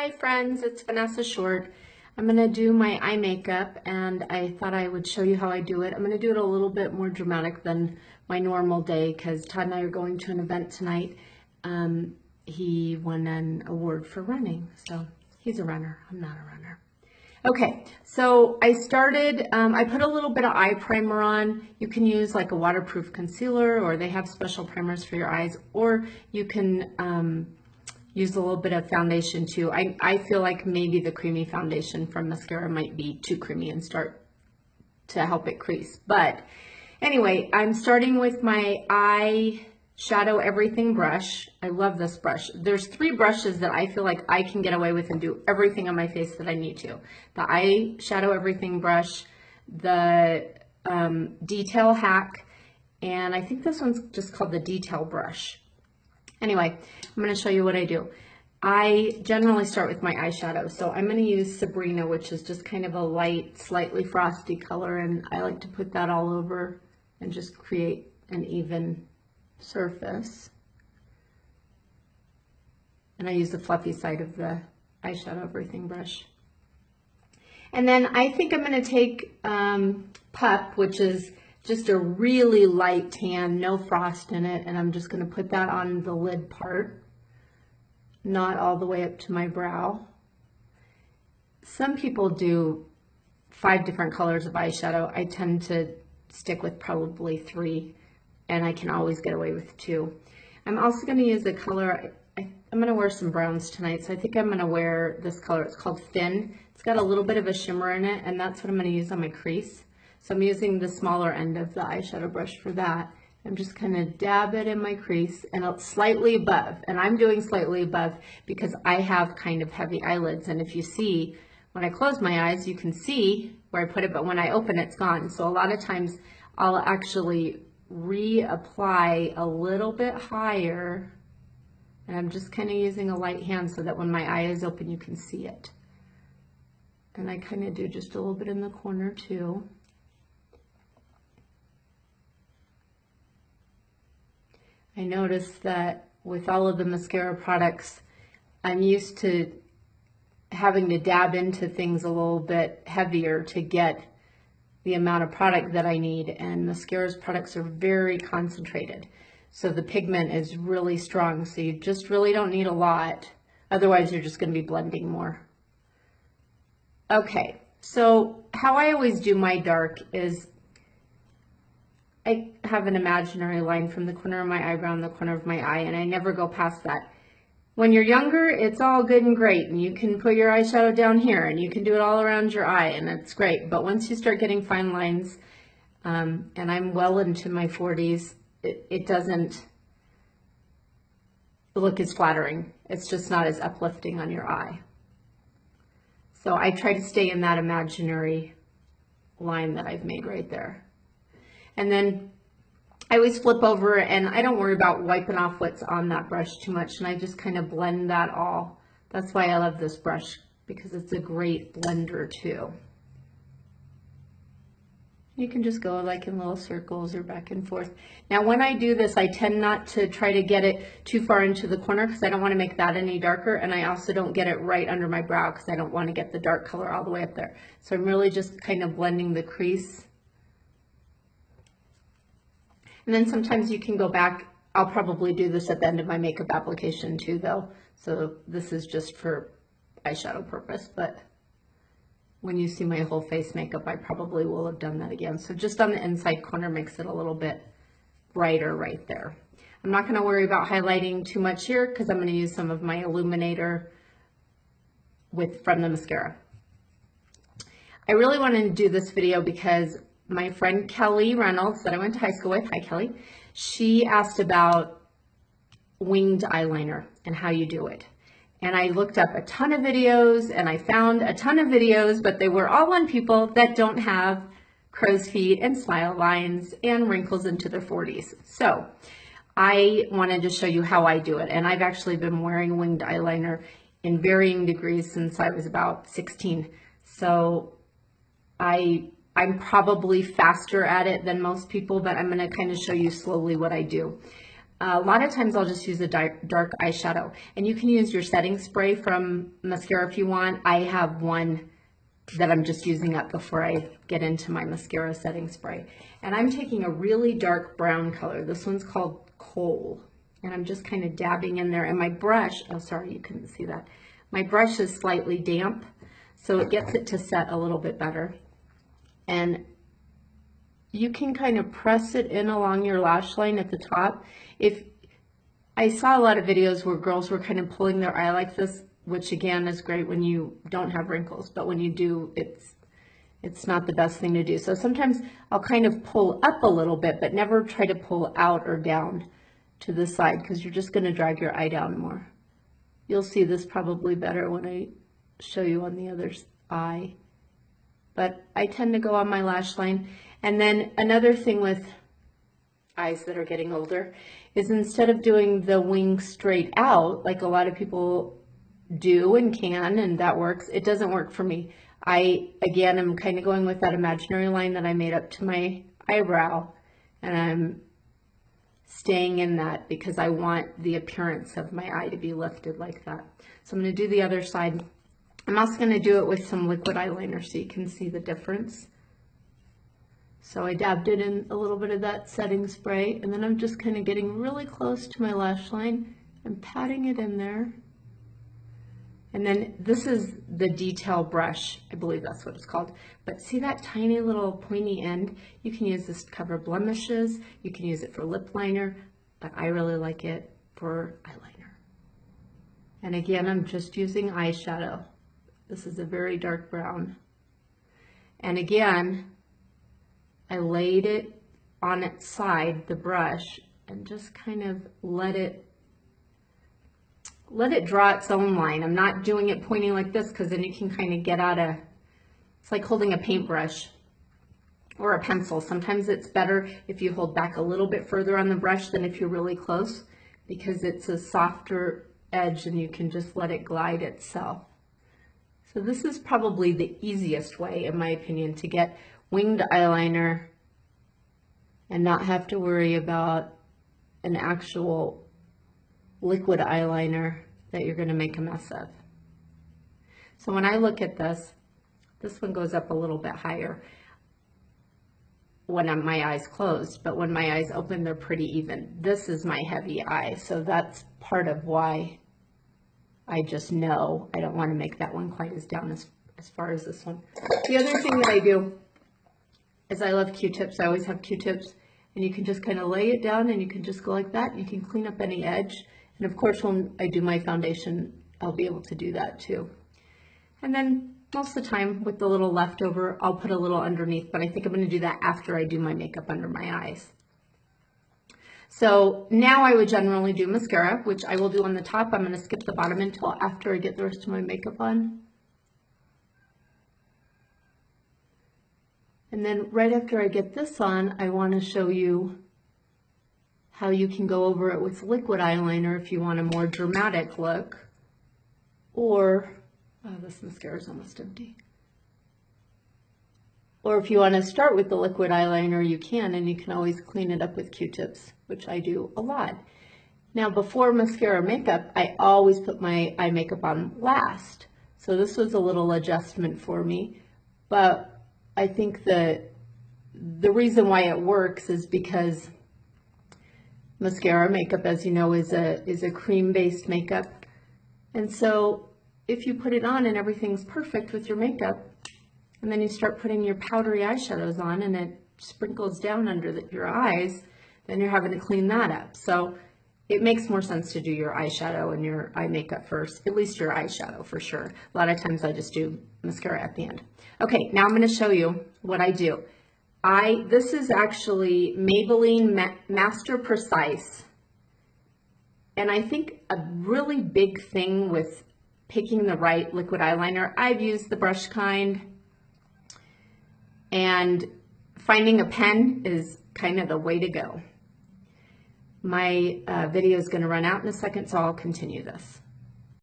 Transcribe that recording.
Hi friends, it's Vanessa Short. I'm going to do my eye makeup and I thought I would show you how I do it. I'm going to do it a little bit more dramatic than my normal day because Todd and I are going to an event tonight. He won an award for running, so he's a runner. I'm not a runner. Okay, so I started, I put a little bit of eye primer on. You can use like a waterproof concealer, or they have special primers for your eyes, or you can use a little bit of foundation too. I feel like maybe the creamy foundation from mascara might be too creamy and start to help it crease. But anyway, I'm starting with my Eyeshadow Everything brush. I love this brush. There's 3 brushes that I feel like I can get away with and do everything on my face that I need to. The Eyeshadow Everything brush, the Detail Hack, and I think this one's just called the Detail brush. Anyway, I'm going to show you what I do. I generally start with my eyeshadow. So I'm going to use Sabrina, which is just kind of a light, slightly frosty color. And I like to put that all over and just create an even surface. And I use the fluffy side of the Eyeshadow Everything brush. And then I think I'm going to take Pup, which is just a really light tan, no frost in it, and I'm just going to put that on the lid part, not all the way up to my brow. Some people do 5 different colors of eyeshadow. I tend to stick with probably 3, and I can always get away with 2. I'm also going to use a color, I'm going to wear some browns tonight, so I think I'm going to wear this color. It's called Thin. It's got a little bit of a shimmer in it, and that's what I'm going to use on my crease. So I'm using the smaller end of the eyeshadow brush for that. I'm just kind of dab it in my crease and slightly above. And I'm doing slightly above because I have kind of heavy eyelids. And if you see, when I close my eyes, you can see where I put it, but when I open, it's gone. So a lot of times I'll actually reapply a little bit higher. And I'm just kind of using a light hand so that when my eye is open, you can see it. And I kind of do just a little bit in the corner too. I noticed that with all of the mascara products, I'm used to having to dab into things a little bit heavier to get the amount of product that I need, and mascara's products are very concentrated. So the pigment is really strong, so you just really don't need a lot. Otherwise, you're just going to be blending more. Okay, so how I always do my dark is I have an imaginary line from the corner of my eyebrow and the corner of my eye, and I never go past that. When you're younger, it's all good and great, and you can put your eyeshadow down here, and you can do it all around your eye, and it's great. But once you start getting fine lines, and I'm well into my 40s, it doesn't look as flattering. It's just not as uplifting on your eye. So I try to stay in that imaginary line that I've made right there. And then I always flip over, and I don't worry about wiping off what's on that brush too much, and I just kind of blend that all. That's why I love this brush, because it's a great blender too. You can just go like in little circles or back and forth. Now when I do this, I tend not to try to get it too far into the corner because I don't want to make that any darker, and I also don't get it right under my brow because I don't want to get the dark color all the way up there. So I'm really just kind of blending the crease. And then sometimes you can go back. I'll probably do this at the end of my makeup application too though. So this is just for eyeshadow purpose, but when you see my whole face makeup, I probably will have done that again. So just on the inside corner makes it a little bit brighter right there. I'm not gonna worry about highlighting too much here because I'm gonna use some of my illuminator from the mascara. I really wanted to do this video because my friend Kelly Reynolds that I went to high school with, hi Kelly, she asked about winged eyeliner and how you do it. And I looked up a ton of videos and I found a ton of videos, but they were all on people that don't have crow's feet and smile lines and wrinkles into their 40s. So I wanted to show you how I do it. And I've actually been wearing winged eyeliner in varying degrees since I was about 16. So I'm probably faster at it than most people, but I'm going to kind of show you slowly what I do. A lot of times I'll just use a dark eyeshadow, and you can use your setting spray from mascara if you want. I have one that I'm just using up before I get into my mascara setting spray. And I'm taking a really dark brown color. This one's called Coal. And I'm just kind of dabbing in there. And my brush, oh sorry, you couldn't see that. My brush is slightly damp, so it gets it to set a little bit better. And you can kind of press it in along your lash line at the top. If I saw a lot of videos where girls were kind of pulling their eye like this, which again is great when you don't have wrinkles, but when you do, it's not the best thing to do. So sometimes I'll kind of pull up a little bit, but never try to pull out or down to the side, because you're just going to drag your eye down more. You'll see this probably better when I show you on the other eye. But I tend to go on my lash line. And then another thing with eyes that are getting older is instead of doing the wing straight out, like a lot of people do and can, and that works, it doesn't work for me. I, again, am kind of going with that imaginary line that I made up to my eyebrow, and I'm staying in that because I want the appearance of my eye to be lifted like that. So I'm going to do the other side. I'm also going to do it with some liquid eyeliner so you can see the difference. So I dabbed it in a little bit of that setting spray, and then I'm just kind of getting really close to my lash line and patting it in there. And then this is the detail brush, I believe that's what it's called. But see that tiny little pointy end? You can use this to cover blemishes, you can use it for lip liner, but I really like it for eyeliner. And again, I'm just using eyeshadow. This is a very dark brown. And again, I laid it on its side, the brush, and just kind of let it draw its own line. I'm not doing it pointing like this because then you can kind of get out of, it's like holding a paintbrush or a pencil. Sometimes it's better if you hold back a little bit further on the brush than if you're really close, because it's a softer edge and you can just let it glide itself. So this is probably the easiest way, in my opinion, to get winged eyeliner and not have to worry about an actual liquid eyeliner that you're going to make a mess of. So when I look at this one goes up a little bit higher when my eyes closed, but when my eyes open, they're pretty even. This is my heavy eye, so that's part of why I just know I don't want to make that one quite as down as far as this one. The other thing that I do is I love Q-tips. I always have Q-tips, and you can just kind of lay it down and you can just go like that. You can clean up any edge. And of course, when I do my foundation, I'll be able to do that too. And then most of the time with the little leftover, I'll put a little underneath, but I think I'm going to do that after I do my makeup under my eyes. So now I would generally do mascara, which I will do on the top. I'm going to skip the bottom until after I get the rest of my makeup on. And then right after I get this on, I want to show you how you can go over it with liquid eyeliner if you want a more dramatic look. Or, oh, this mascara is almost empty. Or if you want to start with the liquid eyeliner, you can, and you can always clean it up with Q-tips, which I do a lot. Now, before mascara makeup, I always put my eye makeup on last. So this was a little adjustment for me, but I think that the reason why it works is because mascara makeup, as you know, is a cream-based makeup. And so if you put it on and everything's perfect with your makeup, and then you start putting your powdery eyeshadows on and it sprinkles down under your eyes, then you're having to clean that up. So it makes more sense to do your eyeshadow and your eye makeup first, at least your eyeshadow for sure. A lot of times I just do mascara at the end. Okay, now I'm going to show you what I do. This is actually Maybelline Master Precise. And I think a really big thing with picking the right liquid eyeliner, I've used the brush kind, and finding a pen is kind of the way to go. My video is going to run out in a second, so I'll continue this.